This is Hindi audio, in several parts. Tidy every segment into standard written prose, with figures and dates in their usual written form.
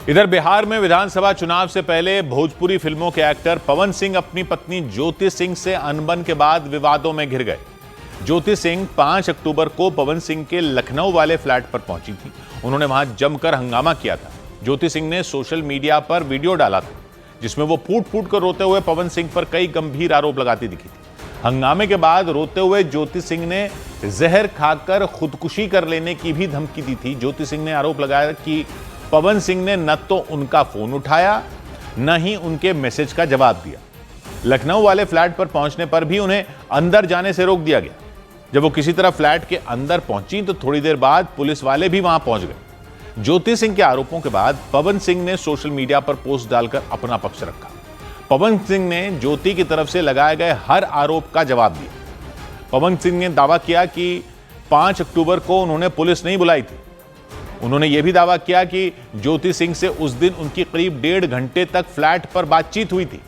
इधर बिहार में विधानसभा चुनाव से पहले भोजपुरी फिल्मों के एक्टर पवन सिंह अपनी पत्नी ज्योति सिंह से अनबन के बाद विवादों में घिर गए। ज्योति सिंह 5 अक्टूबर को पवन सिंह के लखनऊ वाले फ्लैट पर पहुंची थी। उन्होंने वहां जमकर हंगामा किया था। ज्योति सिंह ने सोशल मीडिया पर वीडियो डाला था जिसमें वो फूट फूट कर रोते हुए पवन सिंह पर कई गंभीर आरोप लगाती दिखी थी। हंगामे के बाद रोते हुए ज्योति सिंह ने जहर खाकर खुदकुशी कर लेने की भी धमकी दी थी। ज्योति सिंह ने आरोप लगाया कि पवन सिंह ने न तो उनका फोन उठाया न ही उनके मैसेज का जवाब दिया। लखनऊ वाले फ्लैट पर पहुंचने पर भी उन्हें अंदर जाने से रोक दिया गया। जब वो किसी तरह फ्लैट के अंदर पहुंची तो थोड़ी देर बाद पुलिस वाले भी वहां पहुंच गए। ज्योति सिंह के आरोपों के बाद पवन सिंह ने सोशल मीडिया पर पोस्ट डालकर अपना पक्ष रखा। पवन सिंह ने ज्योति की तरफ से लगाए गए हर आरोप का जवाब दिया। पवन सिंह ने दावा किया कि 5 अक्टूबर को उन्होंने पुलिस नहीं बुलाई थी। उन्होंने यह भी दावा किया कि ज्योति सिंह से उस दिन उनकी करीब 1.5 घंटे तक फ्लैट पर बातचीत हुई थी,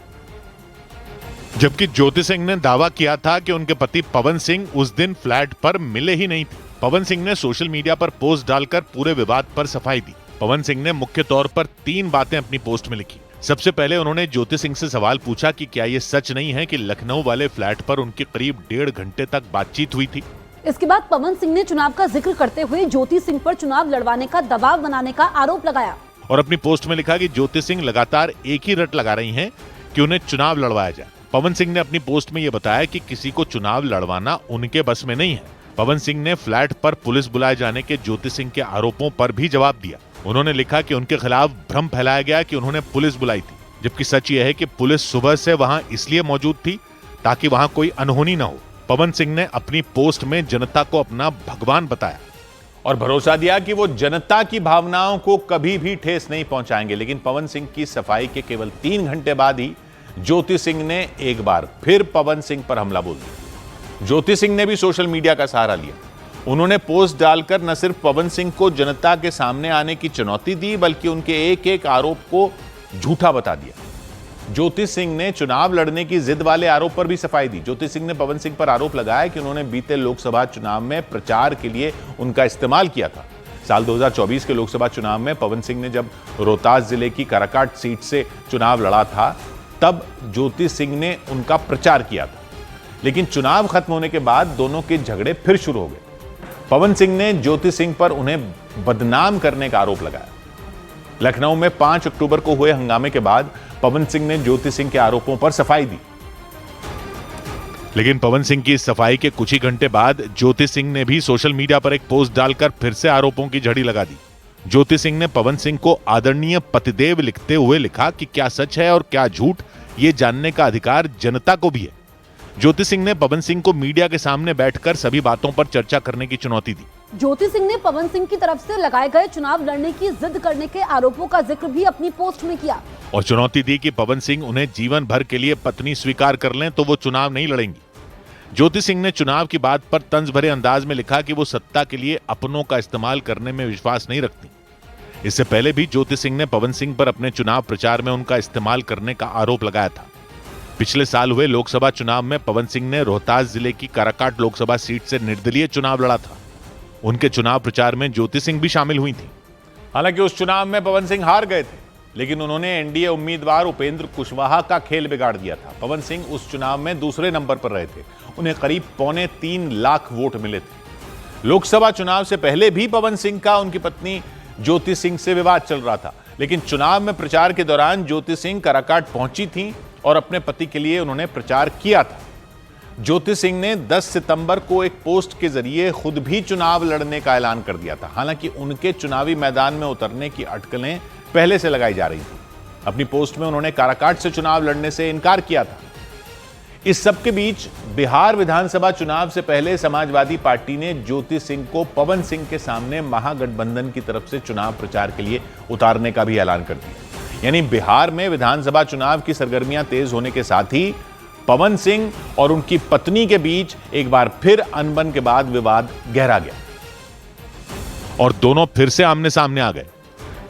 जबकि ज्योति सिंह ने दावा किया था कि उनके पति पवन सिंह उस दिन फ्लैट पर मिले ही नहीं थे। पवन सिंह ने सोशल मीडिया पर पोस्ट डालकर पूरे विवाद पर सफाई दी। पवन सिंह ने मुख्य तौर पर 3 बातें अपनी पोस्ट में लिखी। सबसे पहले उन्होंने ज्योति सिंह से सवाल पूछा कि क्या यह सच नहीं है कि लखनऊ वाले फ्लैट पर उनकी करीब 1.5 घंटे तक बातचीत हुई थी। इसके बाद पवन सिंह ने चुनाव का जिक्र करते हुए ज्योति सिंह पर चुनाव लड़वाने का दबाव बनाने का आरोप लगाया और अपनी पोस्ट में लिखा कि ज्योति सिंह लगातार एक ही रट लगा रही हैं कि उन्हें चुनाव लड़वाया जाए। पवन सिंह ने अपनी पोस्ट में यह बताया कि किसी को चुनाव लड़वाना उनके बस में नहीं है। पवन सिंह ने फ्लैट पर पुलिस बुलाए जाने के ज्योति सिंह के आरोपों पर भी जवाब दिया। उन्होंने लिखा कि उनके खिलाफ भ्रम फैलाया गया कि उन्होंने पुलिस बुलाई थी, जबकि सच यह है कि पुलिस सुबह से वहां इसलिए मौजूद थी ताकि वहां कोई अनहोनी न हो। पवन सिंह ने अपनी पोस्ट में जनता को अपना भगवान बताया और भरोसा दिया कि वो जनता की भावनाओं को कभी भी ठेस नहीं पहुंचाएंगे। लेकिन पवन सिंह की सफाई के केवल 3 घंटे बाद ही ज्योति सिंह ने एक बार फिर पवन सिंह पर हमला बोल दिया। ज्योति सिंह ने भी सोशल मीडिया का सहारा लिया। उन्होंने पोस्ट डालकर न सिर्फ पवन सिंह को जनता के सामने आने की चुनौती दी, बल्कि उनके एक एक आरोप को झूठा बता दिया। ज्योति सिंह ने चुनाव लड़ने की जिद वाले आरोप पर भी सफाई दी। ज्योति सिंह ने पवन सिंह पर आरोप लगाया कि उन्होंने बीते लोकसभा चुनाव में प्रचार के लिए उनका इस्तेमाल किया था। साल 2024 के लोकसभा चुनाव में पवन सिंह ने जब रोहतास जिले की काराकाट सीट से चुनाव लड़ा था, तब ज्योति सिंह ने उनका प्रचार किया था। लेकिन चुनाव खत्म होने के बाद दोनों के झगड़े फिर शुरू हो गए। पवन सिंह ने ज्योति सिंह पर उन्हें बदनाम करने का आरोप लगाया। लखनऊ में 5 अक्टूबर को हुए हंगामे के बाद पवन सिंह ने ज्योति सिंह के आरोपों पर सफाई दी। लेकिन पवन सिंह की इस सफाई के कुछ ही घंटे बाद ज्योति सिंह ने भी सोशल मीडिया पर एक पोस्ट डालकर फिर से आरोपों की झड़ी लगा दी। ज्योति सिंह ने पवन सिंह को आदरणीय पतिदेव लिखते हुए लिखा कि क्या सच है और क्या झूठ, ये जानने का अधिकार जनता को भी है। ज्योति सिंह ने पवन सिंह को मीडिया के सामने बैठकर सभी बातों पर चर्चा करने की चुनौती दी। ज्योति सिंह ने पवन सिंह की तरफ से लगाए गए चुनाव लड़ने की जिद करने के आरोपों का जिक्र भी अपनी पोस्ट में किया और चुनौती दी कि पवन सिंह उन्हें जीवन भर के लिए पत्नी स्वीकार कर लें तो वो चुनाव नहीं लड़ेंगी। ज्योति सिंह ने चुनाव की बात पर तंज भरे अंदाज में लिखा कि वो सत्ता के लिए अपनों का इस्तेमाल करने में विश्वास नहीं रखती। इससे पहले भी ज्योति सिंह ने पवन सिंह पर अपने चुनाव प्रचार में उनका इस्तेमाल करने का आरोप लगाया था। पिछले साल हुए लोकसभा चुनाव में पवन सिंह ने रोहतास जिले की काराकाट लोकसभा सीट से निर्दलीय चुनाव लड़ा था। उनके चुनाव प्रचार में ज्योति सिंह भी शामिल हुई थी। हालांकि उस चुनाव में पवन सिंह हार गए थे, लेकिन उन्होंने एनडीए उम्मीदवार उपेंद्र कुशवाहा का खेल बिगाड़ दिया था। पवन सिंह उस चुनाव में दूसरे नंबर पर रहे थे। उन्हें करीब 2.25 लाख वोट मिले थे। लोकसभा चुनाव से पहले भी पवन सिंह का उनकी पत्नी ज्योति सिंह से विवाद चल रहा था, लेकिन चुनाव में प्रचार के दौरान ज्योति सिंह काराकाट पहुंची थी और अपने पति के लिए उन्होंने प्रचार किया था। ज्योति सिंह ने 10 सितंबर को एक पोस्ट के जरिए खुद भी चुनाव लड़ने का ऐलान कर दिया था। हालांकि उनके चुनावी मैदान में उतरने की अटकलें पहले से लगाई जा रही थी। अपनी पोस्ट में उन्होंने काराकाट से चुनाव लड़ने से इनकार किया था। इस सब के बीच बिहार विधानसभा चुनाव से पहले समाजवादी पार्टी ने ज्योति सिंह को पवन सिंह के सामने महागठबंधन की तरफ से चुनाव प्रचार के लिए उतारने का भी ऐलान कर दिया। यानी बिहार में विधानसभा चुनाव की सरगर्मियां तेज होने के साथ ही पवन सिंह और उनकी पत्नी के बीच एक बार फिर अनबन के बाद विवाद गहरा गया और दोनों फिर से आमने सामने आ गए।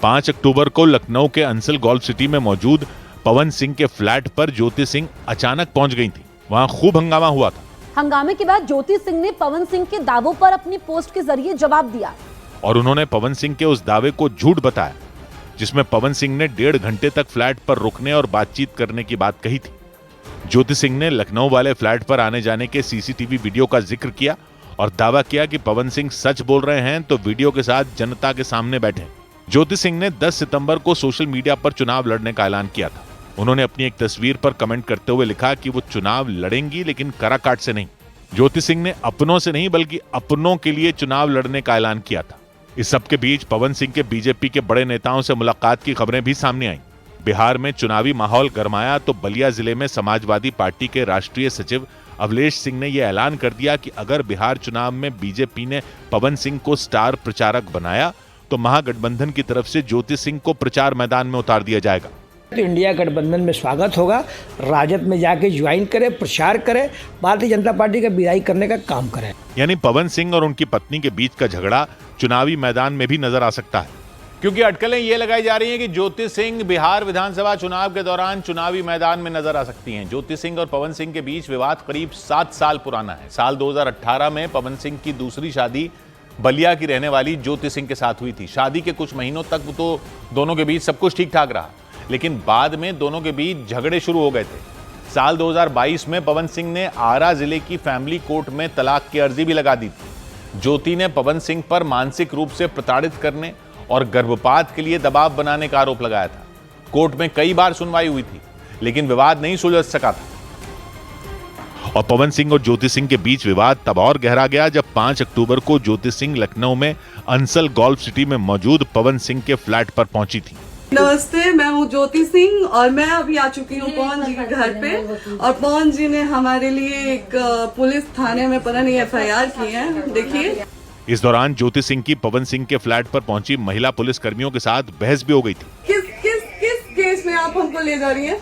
5 अक्टूबर को लखनऊ के अंसल गोल्फ सिटी में मौजूद पवन सिंह के फ्लैट पर ज्योति सिंह अचानक पहुंच गई थी। वहां खूब हंगामा हुआ था। हंगामे के बाद ज्योति सिंह ने पवन सिंह के दावों पर अपनी पोस्ट के जरिए जवाब दिया और उन्होंने पवन सिंह के उस दावे को झूठ बताया। जिसमें पवन सिंह ने 1.5 घंटे तक फ्लैट पर रुकने और बातचीत करने की बात कही थी। ज्योति सिंह ने लखनऊ वाले फ्लैट पर आने जाने के सीसीटीवी वीडियो का जिक्र किया और दावा किया कि पवन सिंह सच बोल रहे हैं तो वीडियो के साथ जनता के सामने बैठे। ज्योति सिंह ने 10 सितंबर को सोशल मीडिया पर चुनाव लड़ने का ऐलान किया था। उन्होंने अपनी एक तस्वीर पर कमेंट करते हुए लिखा कि वो चुनाव लड़ेंगी लेकिन कराकाट से नहीं। ज्योति सिंह ने अपनों से नहीं बल्कि अपनों के लिए चुनाव लड़ने का ऐलान किया था। इस सबके बीच पवन सिंह के बीजेपी के बड़े नेताओं से मुलाकात की खबरें भी सामने आईं। बिहार में चुनावी माहौल गरमाया तो बलिया जिले में समाजवादी पार्टी के राष्ट्रीय सचिव अवलेश सिंह ने यह ऐलान कर दिया कि अगर बिहार चुनाव में बीजेपी ने पवन सिंह को स्टार प्रचारक बनाया तो महागठबंधन की तरफ से ज्योति सिंह को प्रचार मैदान में उतार दिया जाएगा। तो इंडिया गठबंधन में स्वागत होगा, राजद में जाके ज्वाइन करे, प्रचार करे, भारतीय जनता पार्टी का विदाई करने का काम करे। यानी पवन सिंह और उनकी पत्नी के बीच का झगड़ा चुनावी मैदान में भी नजर आ सकता है, क्योंकि अटकलें ये लगाई जा रही हैं कि ज्योति सिंह बिहार विधानसभा चुनाव के दौरान चुनावी मैदान में नजर आ सकती हैं। ज्योति सिंह और पवन सिंह के बीच विवाद करीब 7 साल पुराना है। साल 2018 में पवन सिंह की दूसरी शादी बलिया की रहने वाली ज्योति सिंह के साथ हुई थी। शादी के कुछ महीनों तक तो दोनों के बीच सब कुछ ठीक ठाक रहा, लेकिन बाद में दोनों के बीच झगड़े शुरू हो गए थे। साल 2022 में पवन सिंह ने आरा जिले की फैमिली कोर्ट में तलाक की अर्जी भी लगा दी थी। ज्योति ने पवन सिंह पर मानसिक रूप से प्रताड़ित करने और गर्भपात के लिए दबाव बनाने का आरोप लगाया था। कोर्ट में कई बार सुनवाई हुई थी, लेकिन विवाद नहीं सुलझ सका था। और पवन सिंह और ज्योति सिंह के बीच विवाद तब और गहरा गया जब 5 अक्टूबर को ज्योति सिंह लखनऊ में अंसल गोल्फ सिटी में मौजूद पवन सिंह के फ्लैट पर पहुंची थी। नमस्ते, मैं हूँ ज्योति सिंह और मैं अभी आ चुकी हूँ पवन जी के घर पे। और पवन जी ने हमारे लिए एक पुलिस थाने में पता नहीं FIR की है, देखिए। इस दौरान ज्योति सिंह की पवन सिंह के फ्लैट पर पहुंची महिला पुलिस कर्मियों के साथ बहस भी हो गई थी। किस केस में आप हमको ले जा रही हैं?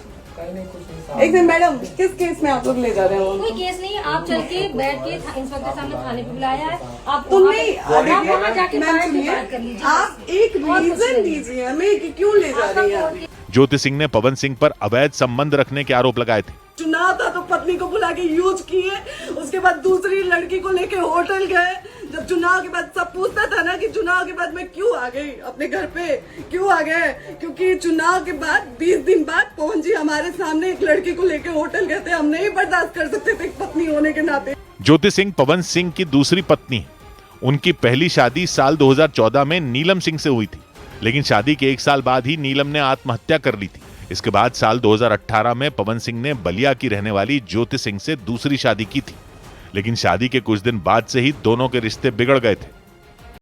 एक दिन मैडम, किस केस में आप लोग ले जा रहे हो? कोई केस नहीं, आप चल के बैठ के इंस्पेक्टर सामने थाने पे बुलाया है। आप तुमने वहाँ जाके बात कर लीजिए। आप एक रीजन दीजिए हमें कि क्यों ले जा रही हैं। ज्योति सिंह ने पवन सिंह पर अवैध संबंध रखने के आरोप लगाए थे। चुनाव था तो पत्नी को बुला के यूज किए, उसके बाद दूसरी लड़की को लेके होटल गए। जब चुनाव के बाद सब पूछता था ना कि चुनाव के बाद मैं क्यों आ गई अपने घर पे, क्यों आ गए, क्योंकि चुनाव के बाद 20 दिन बाद पवन जी हमारे सामने एक लड़की को लेके होटल गए थे। हम नहीं बर्दाश्त कर सकते थे पत्नी होने के नाते। ज्योति सिंह पवन सिंह की दूसरी पत्नी है। उनकी पहली शादी साल 2014 में नीलम सिंह से हुई थी, लेकिन शादी के 1 साल बाद ही नीलम ने आत्महत्या कर ली थी। इसके बाद साल 2018 में पवन सिंह ने बलिया की रहने वाली ज्योति सिंह से दूसरी शादी की थी, लेकिन शादी के कुछ दिन बाद से ही दोनों के रिश्ते बिगड़ गए थे।